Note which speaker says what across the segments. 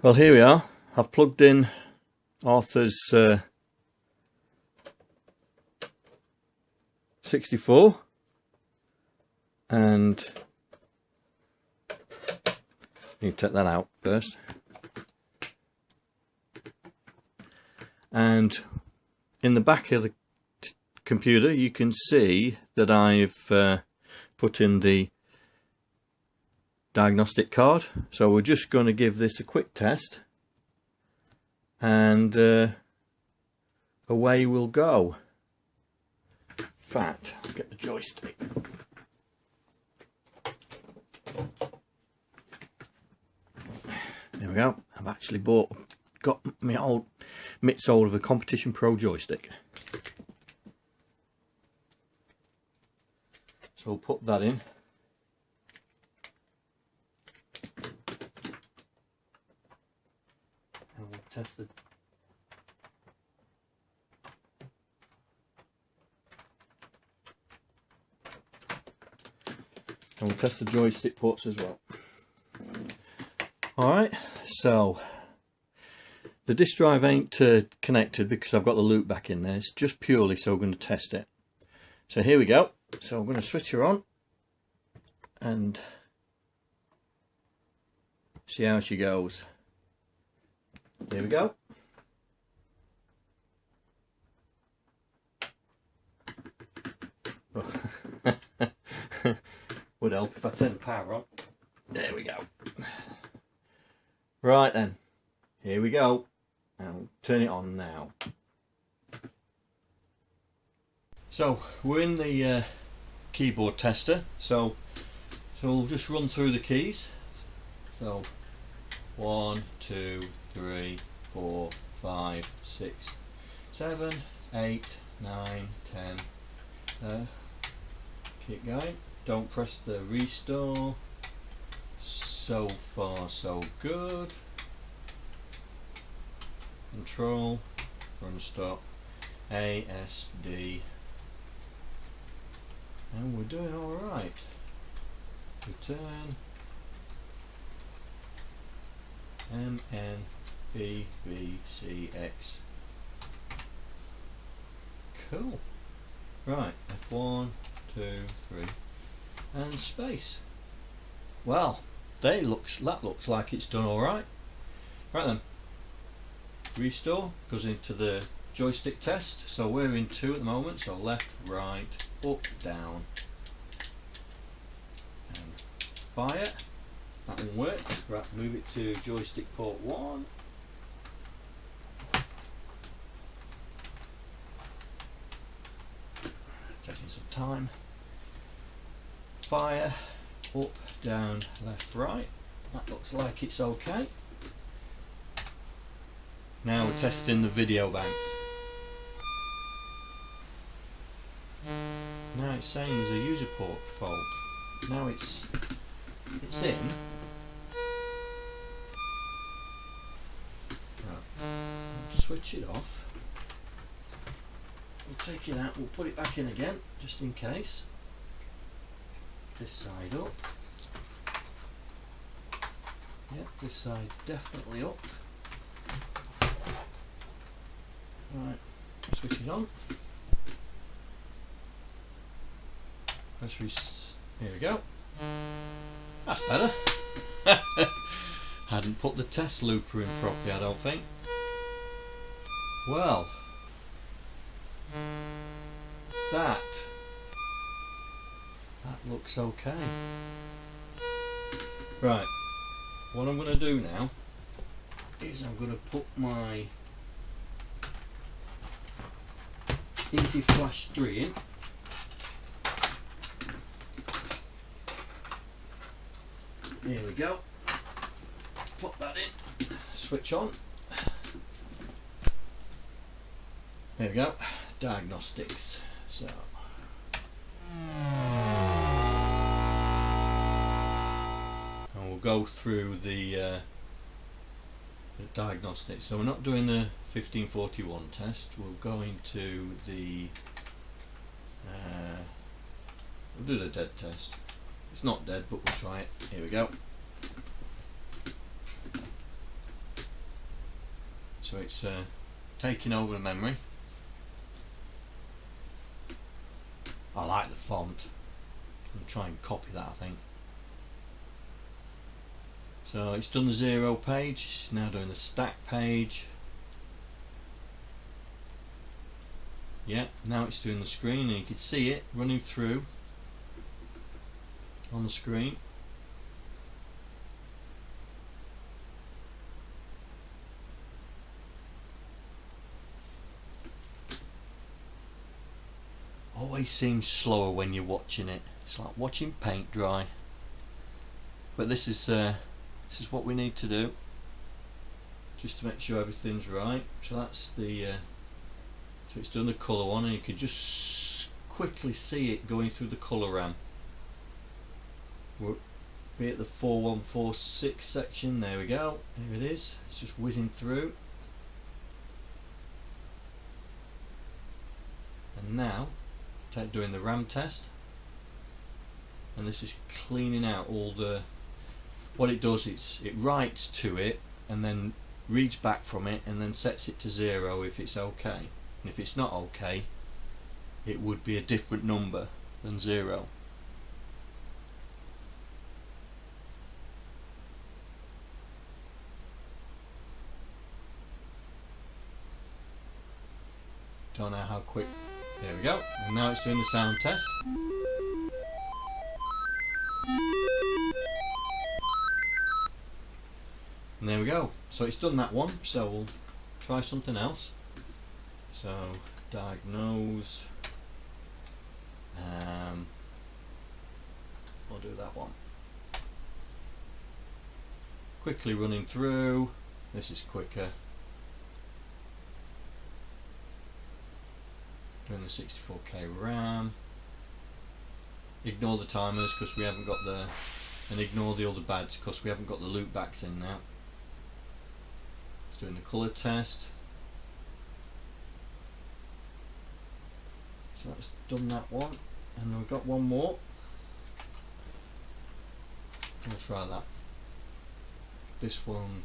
Speaker 1: Well, here we are. I've plugged in Arthur's 64 and you take that out first. And in the back of the computer you can see that I've put in the diagnostic card, so we're just going to give this a quick test and away we'll go. In fact, I'll get the joystick. There we go. I've actually got my old mitts hold of a Competition Pro joystick. So we'll put that in. And we'll test it. And we'll test the joystick ports as well. Alright, so the disk drive ain't connected because I've got the loop back in there. It's just purely so we're going to test it. So here we go. So I'm going to switch her on and see how she goes. Here we go. Would help if I turn the power on. There we go. Right then, here we go. I'll turn it on now. So we're in the keyboard tester. So we'll just run through the keys. So 1, 2, 3, 4, 5, 6, 7, 8, 9, 10. Keep going. Don't press the restore. So far so good. Control from stop. ASD. And we're doing alright. Return. MNBBCX. Cool. Right, F1, 2, 3, and space. Well, that looks like it's done alright. Right then. Restore goes into the joystick test. So we're in 2 at the moment. So left, right, up, down, and fire. That one worked. Right, move it to joystick port 1. Taking some time. Fire, up, down, left, right. That looks like it's okay. Now we're testing the video banks. Now it's saying there's a user port fault. Now it's in. Right. We'll switch it off. We'll take it out, we'll put it back in again, just in case. This side up. Yep, this side's definitely up. Right, switch it on. Here we go. That's better. Hadn't put the test looper in properly, I don't think. Well, that looks okay. Right, what I'm going to do now is I'm going to put my Easy Flash 3 in. Here we go. Put that in. Switch on. There we go. Diagnostics. So. And we'll go through the diagnostics. So we're not doing the 1541 test. We'll go into the we'll do the dead test. It's not dead, but we'll try it. Here we go. So it's taking over the memory. I like the font. I'll try and copy that, I think. So it's done the 0 page, it's now doing the stack page. Yeah, now it's doing the screen, and you can see it running through on the screen. Always seems slower when you're watching it. It's like watching paint dry. But this is what we need to do, just to make sure everything's right. So that's the so it's done the colour one, and you can just quickly see it going through the colour RAM. We'll be at the 4146 section. There we go. Here it is. It's just whizzing through. And now it's doing the RAM test, and this is cleaning out all the. What it does, it writes to it and then reads back from it and then sets it to 0 if it's okay. And if it's not okay, it would be a different number than 0. Don't know how quick. There we go. And now it's doing the sound test. And there we go. So it's done that one. So we'll try something else. So diagnose. We'll do that one. Quickly running through. This is quicker. Doing the 64K RAM. Ignore the timers because we haven't got the, and ignore the other bads because we haven't got the loop backs in now. It's doing the colour test. So that's done that one, and we've got one more. We'll try that. This one.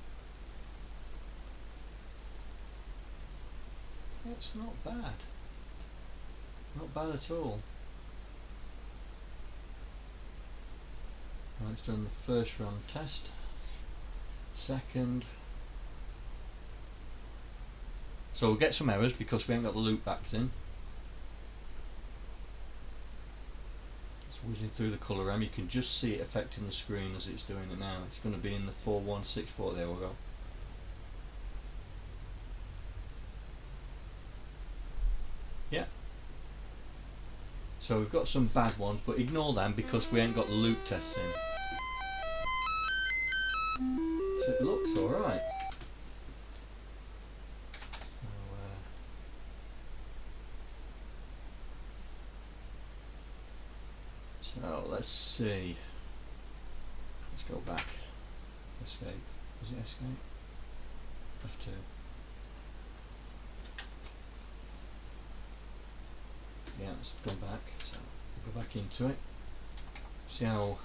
Speaker 1: It's not bad. Not bad at all. Right, it's done the first run test. Second. So we'll get some errors because we haven't got the loop backs in. It's whizzing through the colour RAM. You can just see it affecting the screen as it's doing it now. It's going to be in the 4164. There we go. Yeah. So we've got some bad ones, but ignore them because we ain't got the loop tests in. So it looks alright. So let's see. Let's go back. Escape. Was it escape? F2. Yeah, let's go back. So we'll go back into it. See how.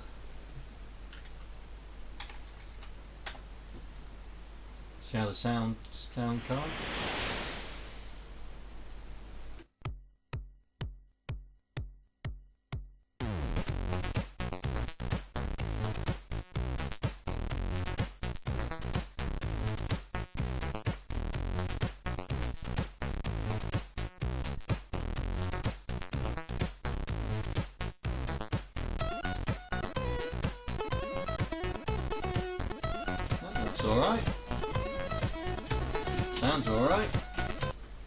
Speaker 1: See how the sound card. That's alright. Sounds alright.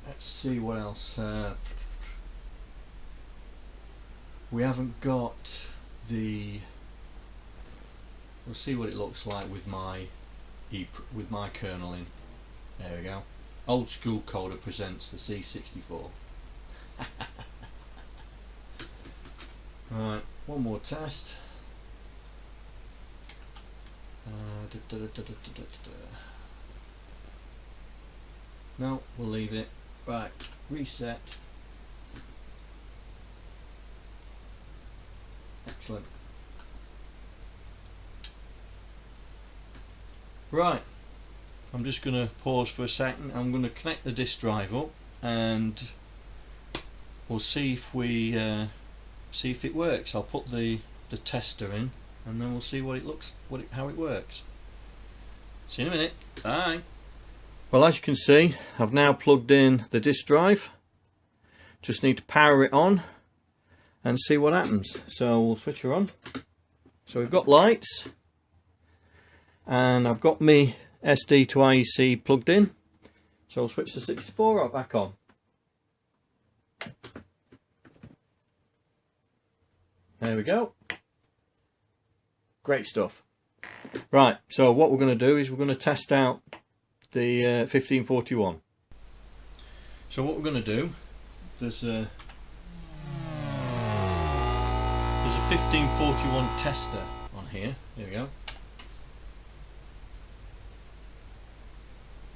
Speaker 1: Let's see what else. We haven't got the. We'll see what it looks like with my kernel in. There we go. Old School Coder presents the C64. Right, one more test. No, we'll leave it. Right, reset. Excellent. Right, I'm just going to pause for a second. I'm going to connect the disk drive up and we'll see if it works. I'll put the tester in and then we'll see how it works. See you in a minute. Bye. Well, as you can see, I've now plugged in the disk drive. Just need to power it on and see what happens. So we'll switch her on. So we've got lights and I've got my SD to IEC plugged in. So we'll switch the 64 back on. There we go. Great stuff. Right, so what we're going to do is we're going to test out the 1541. So what we're going to do, there's a 1541 tester on here. There we go.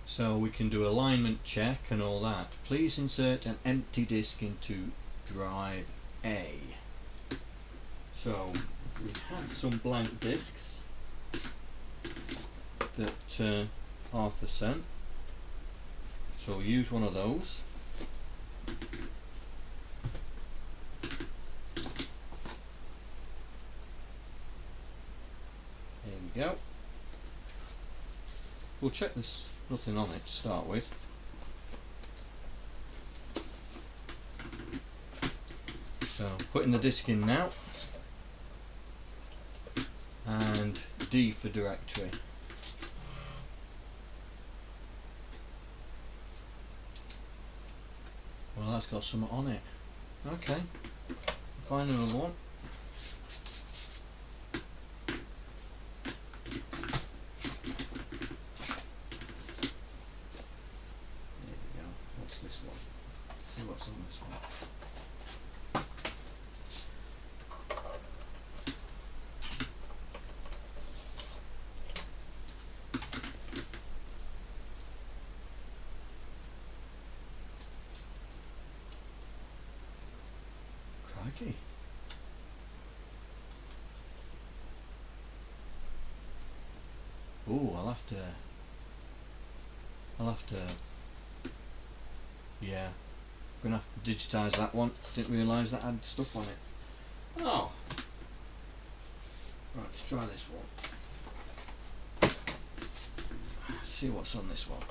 Speaker 1: So we can do alignment check and all that. Please insert an empty disk into drive A. So we had some blank discs that Arthur sent, so we'll use one of those. There we go. We'll check there's nothing on it to start with. So putting the disc in now, and D for directory. Well, that's got something on it. Okay, find another one. There we go. What's this one? Let's see what's on this one. Crikey. Ooh, I'll have to, yeah, I'm gonna have to digitize that one. Didn't realise that had stuff on it. Oh, right, let's try this one. Let's see what's on this one.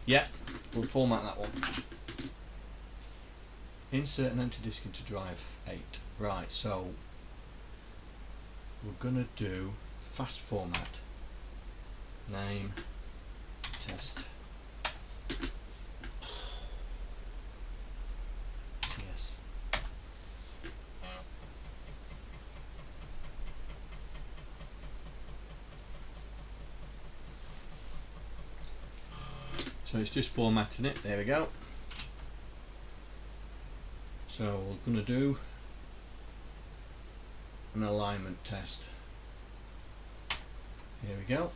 Speaker 1: Yeah, we'll format that one. Insert an empty disk into drive 8. Right, so we're gonna do fast format. Name, test. Yes. So it's just formatting it. There we go. So we're going to do an alignment test. Here we go.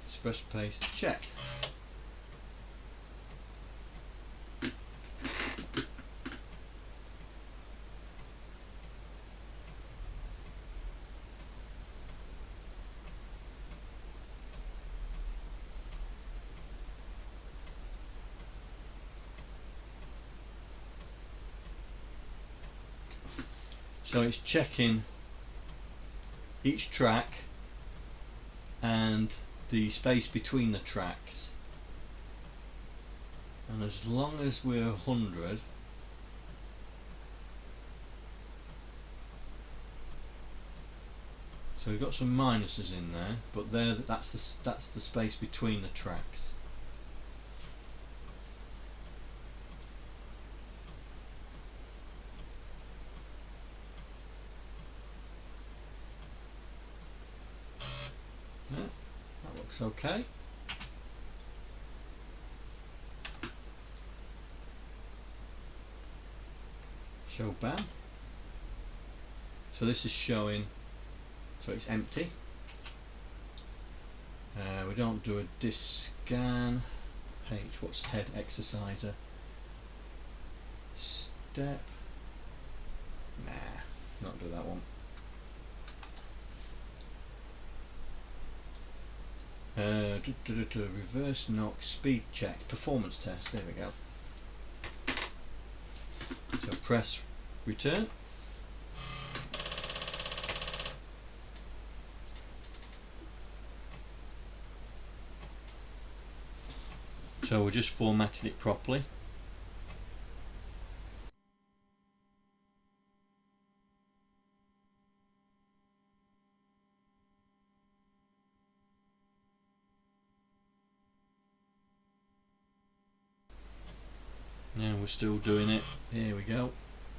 Speaker 1: Express place to check. So it's checking each track and the space between the tracks, and as long as we're 100, so we've got some minuses in there, but that's the space between the tracks. Yeah, that looks okay. Show ban. So this is showing, so it's empty. We don't do a disk scan. H, what's head exerciser? step. Nah, not do that one. Reverse knock speed check performance test. There we go. So press return. So we're just formatting it properly. Now we're still doing it. Here we go.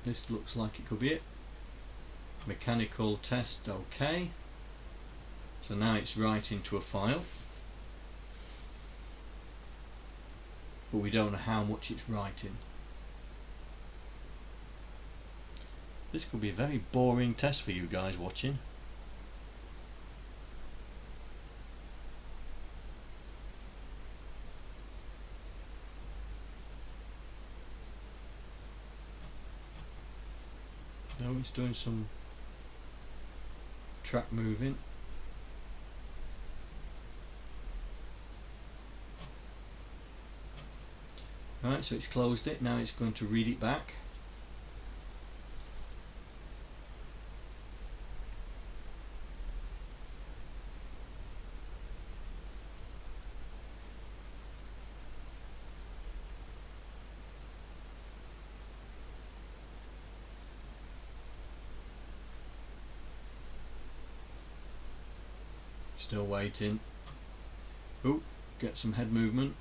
Speaker 1: This looks like it could be it. Mechanical test, okay. So now it's writing to a file. But we don't know how much it's writing. This could be a very boring test for you guys watching. No, it's doing some track moving. Right, so it's closed it, now it's going to read it back. Still waiting. Oh, get some head movement.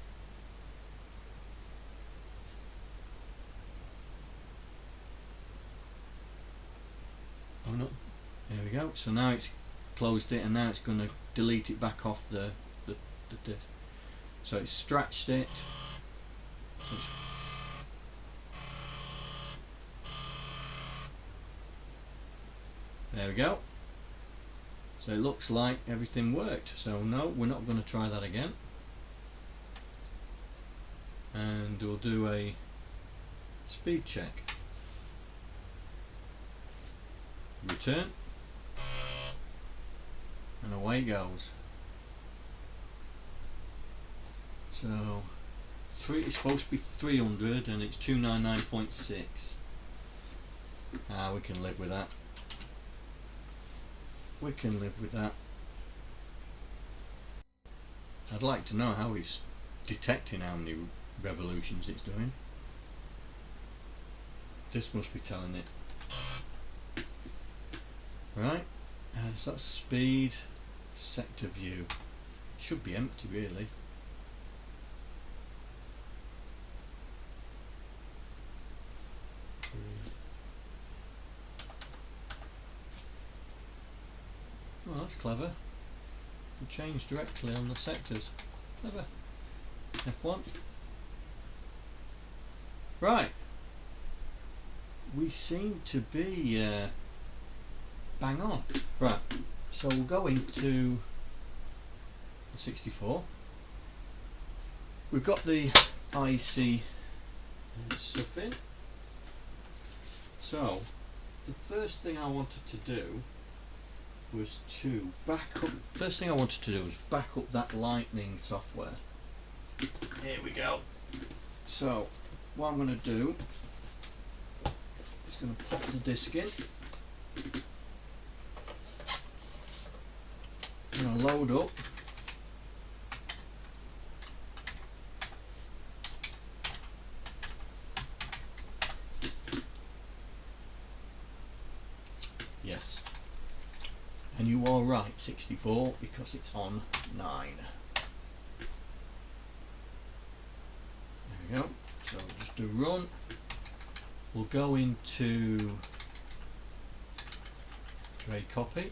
Speaker 1: Oh no, there we go. So now it's closed it and now it's going to delete it back off the disk. So it's stretched it. So it's there we go. So it looks like everything worked. So no, we're not going to try that again. And we'll do a speed check. Return. And away it goes. So it's supposed to be 300 and it's 299.6. We can live with that. We can live with that. I'd like to know how he's detecting how many revolutions it's doing. This must be telling it. Right, so that's speed, sector view. Should be empty really. Well, that's clever. You change directly on the sectors. Clever. F1. Right. We seem to be bang on. Right. So we'll go into the 64. We've got the IC stuff in. So the first thing I wanted to do was to back up. First thing I wanted to do was back up that Lightning software. Here we go. So what I'm going to do is going to pop the disk in. I'm going to load up. Yes. And you are right, 64, because it's on 9. There we go. So we'll just do run. We'll go into tray copy.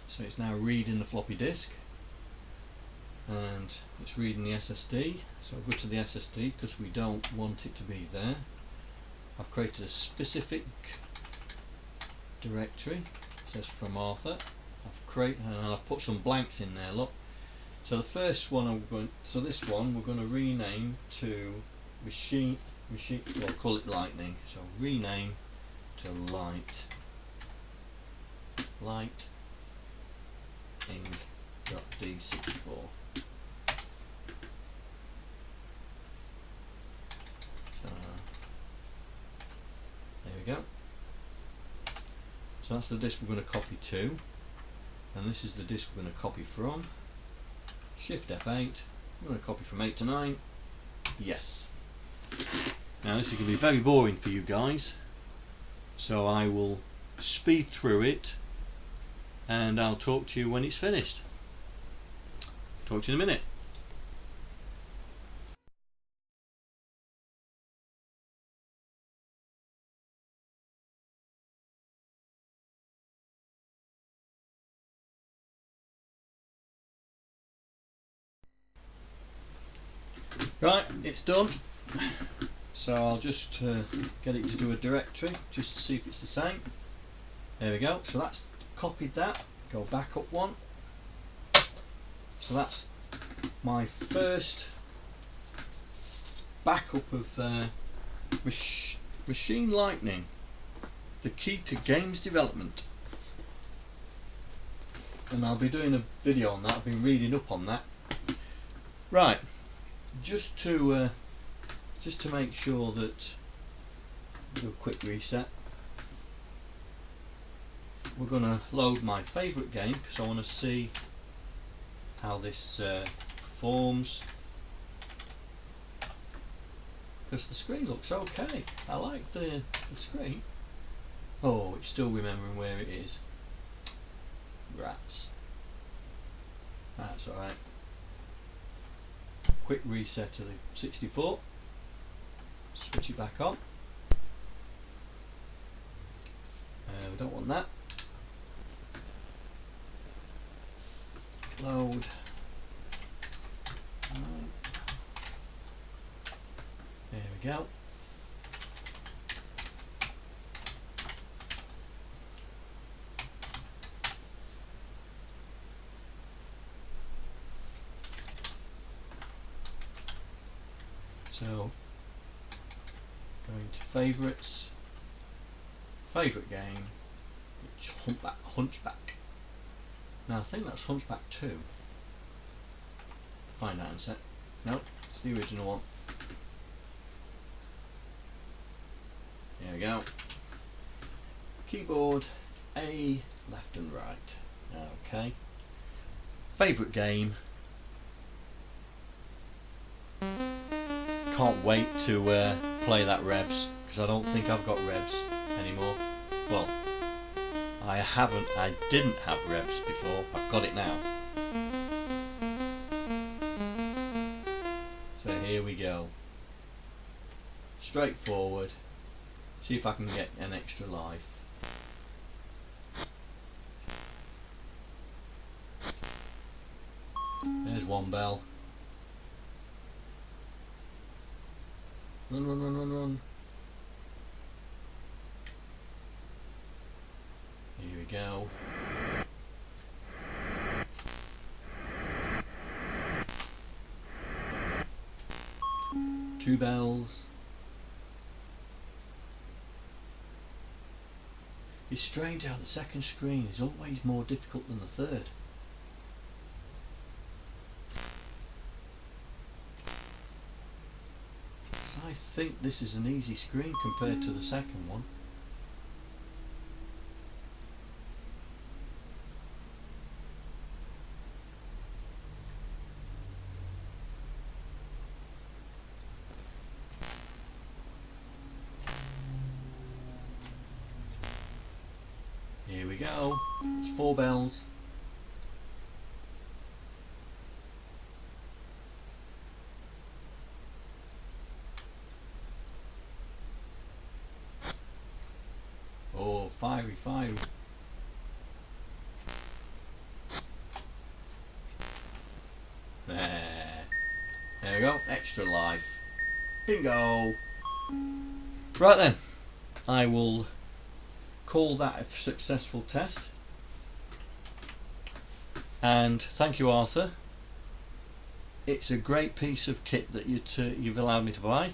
Speaker 1: So it's now reading the floppy disk. And it's reading the SSD, so I'll go to the SSD because we don't want it to be there. I've created a specific directory, it says from Arthur. I've put some blanks in there, look. So the first one this one we're going to rename to machine, we'll call it lightning. So rename to lightning.d64. So there we go. So that's the disk we're going to copy to, and this is the disk we're going to copy from. Shift F8. I'm going to copy from 8 to 9. Yes. Now this is going to be very boring for you guys, so I will speed through it and I'll talk to you when it's finished. Talk to you in a minute. Right, it's done. So I'll just get it to do a directory just to see if it's the same. There we go. So that's copied that. Go back up one. So that's my first backup of Machine Lightning, the key to games development. And I'll be doing a video on that. I've been reading up on that. Right. Just to make sure that, do a quick reset. We're going to load my favourite game because I want to see how this performs. Because the screen looks okay. I like the screen. Oh, it's still remembering where it is. Rats. That's alright. Quick reset to the 64. Switch it back on. We don't want that. Load. There we go. So, going to favourites, favourite game, which Hunchback. Now I think that's Hunchback 2. Find out in a sec. No, it's the original one. There we go. Keyboard A, left and right. Okay. Favourite game. Can't wait to play that Revs, because I don't think I've got Revs anymore. Well, I didn't have Revs before. I've got it now. So here we go. Straightforward. See if I can get an extra life. There's one bell. Run, run, run, run, run. Here we go. Two bells. It's strange how the second screen is always more difficult than the third. So I think this is an easy screen compared to the second one. Here we go. It's 4 bells. Oh, fiery, fiery. There we go. Extra life. Bingo. Right then. I will call that a successful test. And thank you, Arthur. It's a great piece of kit that you've allowed me to buy.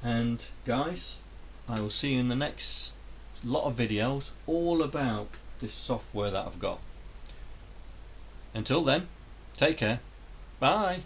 Speaker 1: And guys, I will see you in the next lot of videos all about this software that I've got. Until then, take care. Bye.